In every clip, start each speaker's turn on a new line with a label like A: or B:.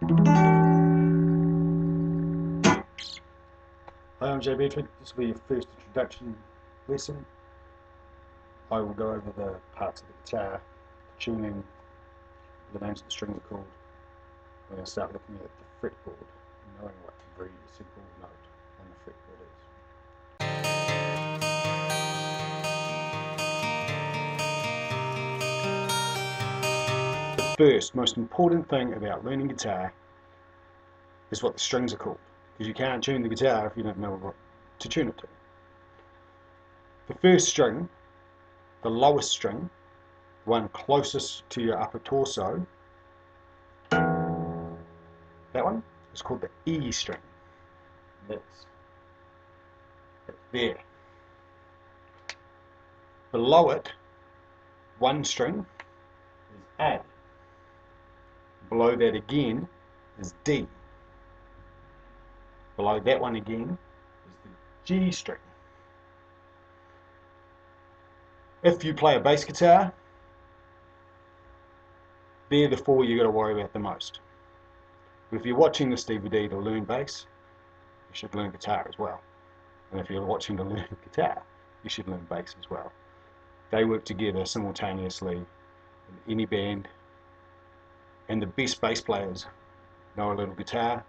A: Hi, I'm Jae Bedford. This will be your first introduction lesson. I will go over the parts of the guitar, the tuning, the names of the strings are called. We're going to start looking at the fretboard and knowing what every simple note on the fretboard is. The first, most important thing about learning guitar is what the strings are called, because you can't tune the guitar if you don't know what to tune it to. The first string, the lowest string, the one closest to your upper torso, that one is called the E string. That's there. Below it, one string is A. Below that again is D. Below that one again is the G string. If you play a bass guitar, they're the four you've got to worry about the most. But if you're watching this DVD to learn bass, you should learn guitar as well. And if you're watching to learn guitar, you should learn bass as well. They work together simultaneously in any band, and the best bass players know a little guitar.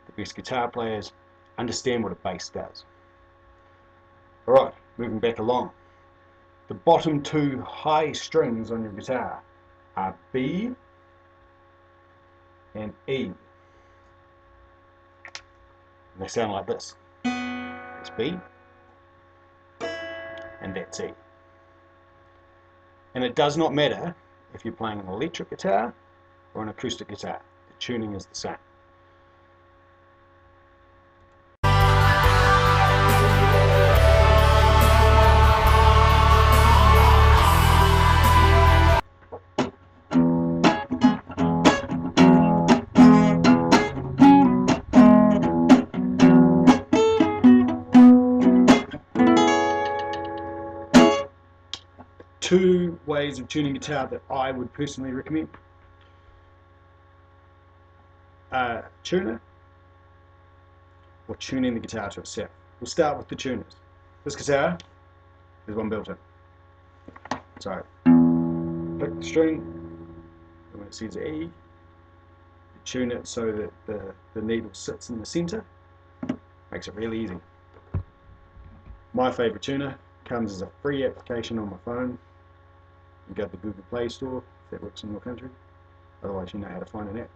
A: The best guitar players understand what a bass does. Alright, moving back along. The bottom two high strings on your guitar are B and E. And they sound like this. It's B and that's E. And it does not matter if you're playing an electric guitar or an acoustic guitar. The tuning is the same. Two ways of tuning guitar that I would personally recommend. Tuner or tuning the guitar to itself. We'll start with the tuners. This guitar, there's one built in. So, pick the string, and when it says E, you tune it so that the needle sits in the center. Makes it really easy. My favorite tuner comes as a free application on my phone. You go to the Google Play Store, if that works in your country. Otherwise, you know how to find an app.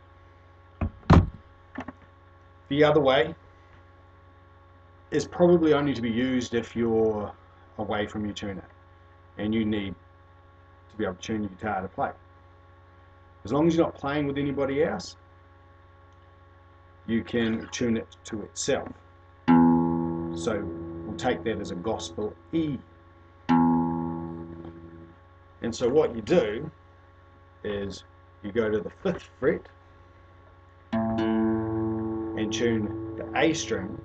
A: The other way is probably only to be used if you're away from your tuner and you need to be able to tune your guitar to play. As long as you're not playing with anybody else, you can tune it to itself. So we'll take that as a gospel E. And so what you do is you go to the 5th fret and tune the A string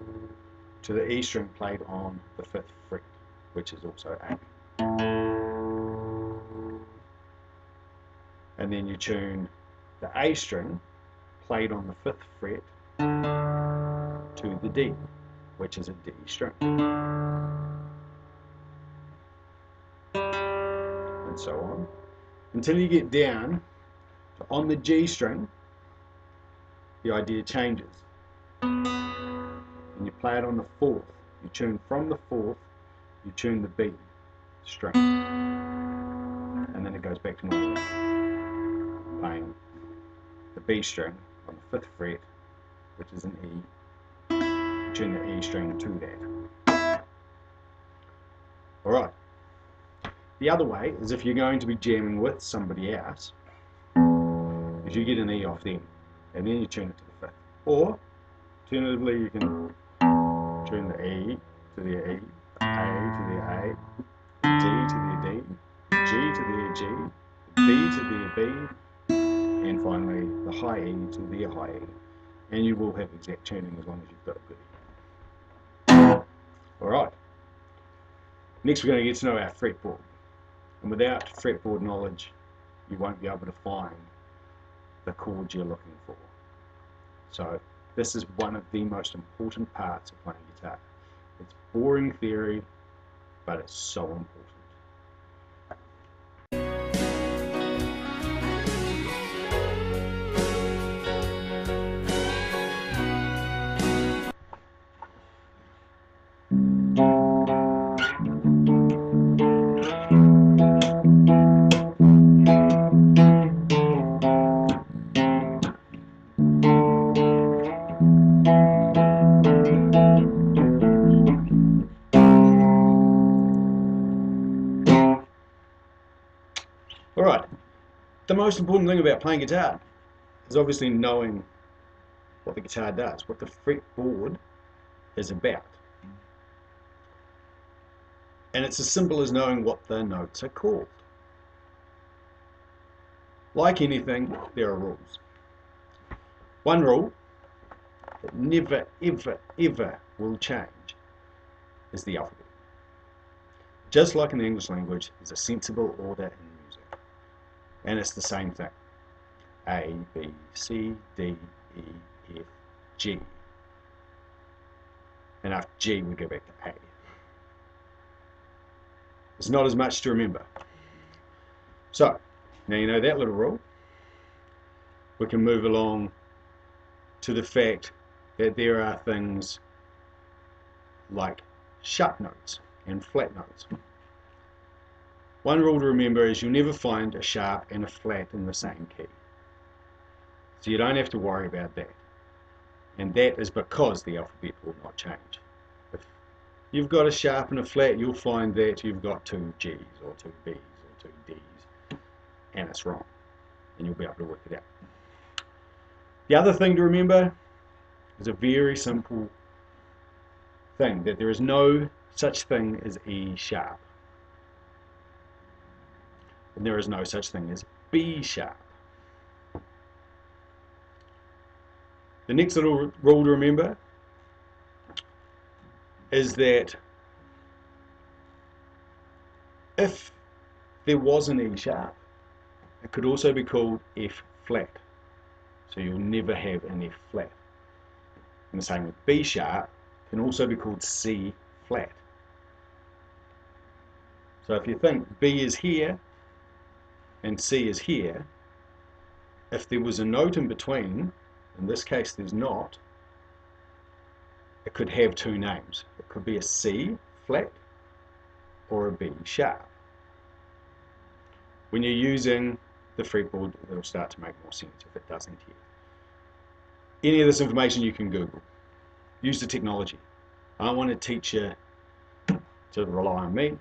A: to the E string played on the 5th fret, which is also A. And then you tune the A string played on the 5th fret to the D, which is a D string. And so on, until you get down to on the G string, the idea changes. And you play it on the 4th. You tune from the 4th, you tune the B string. And then it goes back to normal. Playing the B string on the 5th fret, which is an E. You tune the E string to that. Alright. The other way is if you're going to be jamming with somebody else, is you get an E off them, and then you tune it to the 5th. Or, alternatively, you can tune the E to the E, A to the A, D to the D, G to the G, B to the B, and finally the high E to the high E. And you will have exact tuning as long as you've got a good E. Alright. Next we're going to get to know our fretboard. And without fretboard knowledge, you won't be able to find the chords you're looking for. So this is one of the most important parts of playing guitar. It's boring theory, but it's so important. Alright, the most important thing about playing guitar is obviously knowing what the guitar does, what the fretboard is about. And it's as simple as knowing what the notes are called. Like anything, there are rules. One rule that never, ever, ever will change is the alphabet. Just like in the English language, there's a sensible order in music. And it's the same thing. A, B, C, D, E, F, G. And after G, we go back to A. There's not as much to remember. So, now you know that little rule. We can move along to the fact that there are things like sharp notes and flat notes. One rule to remember is you'll never find a sharp and a flat in the same key. So you don't have to worry about that. And that is because the alphabet will not change. If you've got a sharp and a flat, you'll find that you've got two G's or two B's or two D's, and it's wrong. And you'll be able to work it out. The other thing to remember is a very simple thing, that there is no such thing as E sharp. And there is no such thing as B sharp. The next little rule to remember is that if there was an E sharp, it could also be called F flat. So you'll never have an F flat. And the same with B sharp, can also be called C flat. So if you think B is here and C is here, if there was a note in between, in this case there's not, it could have two names. It could be a C flat or a B sharp. When you're using the fretboard, it'll start to make more sense if it doesn't here. Any of this information you can Google. Use the technology. I don't want to teach you to rely on me.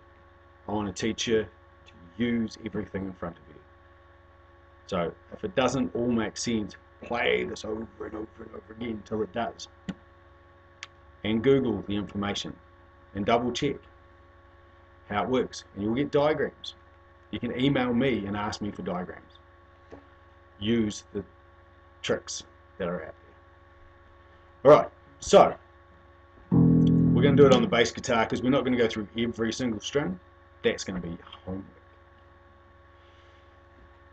A: I want to teach you to use everything in front of you. So if it doesn't all make sense, play this over and over and over again until it does. And Google the information and double check how it works. And you'll get diagrams. You can email me and ask me for diagrams. Use the tricks that are out there. Alright, so we're going to do it on the bass guitar because we're not going to go through every single string. That's going to be homework.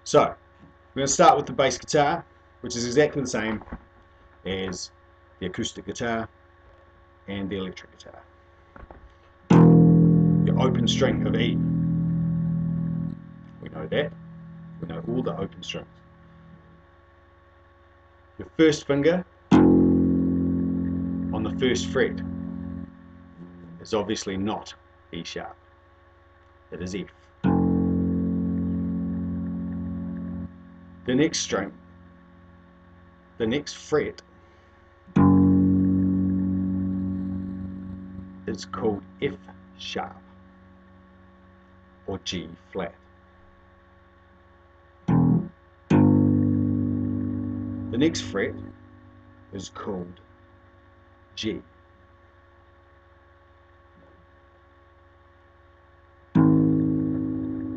A: So we're going to start with the bass guitar, which is exactly the same as the acoustic guitar and the electric guitar. Your open string of E. We know that. We know all the open strings. Your first finger on the first fret is obviously not E sharp. It is F. The next string, the next fret is called F sharp or G flat. The next fret is called G.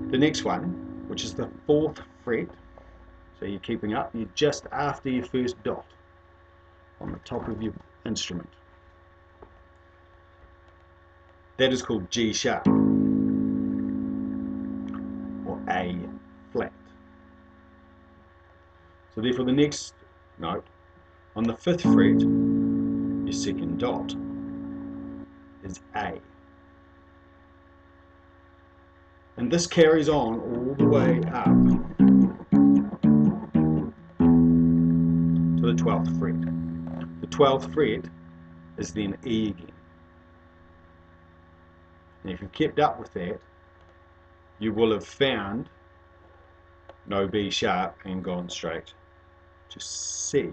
A: The next one, which is the fourth fret, so you're keeping up, you're just after your first dot on the top of your instrument. That is called G sharp or A flat. So therefore the next note On the 5th fret, your second dot is A. And this carries on all the way up to the 12th fret. The 12th fret is then E again. And if you've kept up with that, you will have found no B sharp and gone straight to C.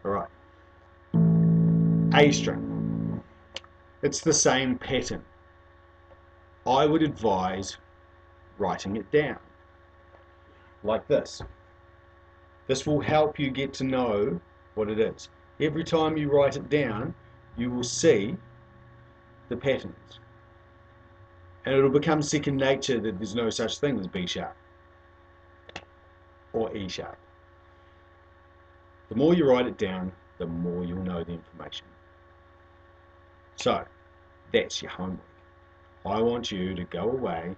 A: Alright. A string. It's the same pattern. I would advise writing it down like this. This will help you get to know what it is. Every time you write it down, you will see the patterns. And it'll become second nature that there's no such thing as B sharp or E sharp. The more you write it down, the more you'll know the information. So, that's your homework. I want you to go away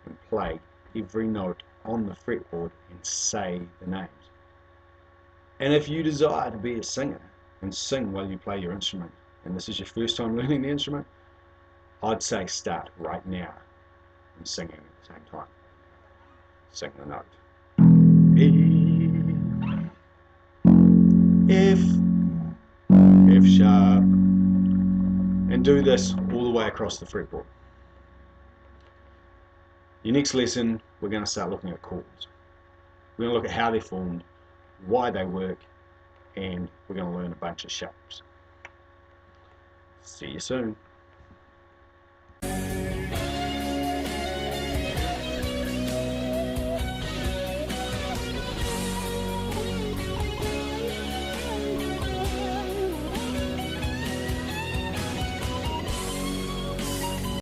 A: and play every note on the fretboard and say the names. And if you desire to be a singer and sing while you play your instrument, and this is your first time learning the instrument, I'd say start right now and singing at the same time. Sing the note. E, F sharp, and do this all the way across the fretboard. Your next lesson, we're going to start looking at chords. We're going to look at how they're formed, why they work, and we're going to learn a bunch of shapes. See you soon.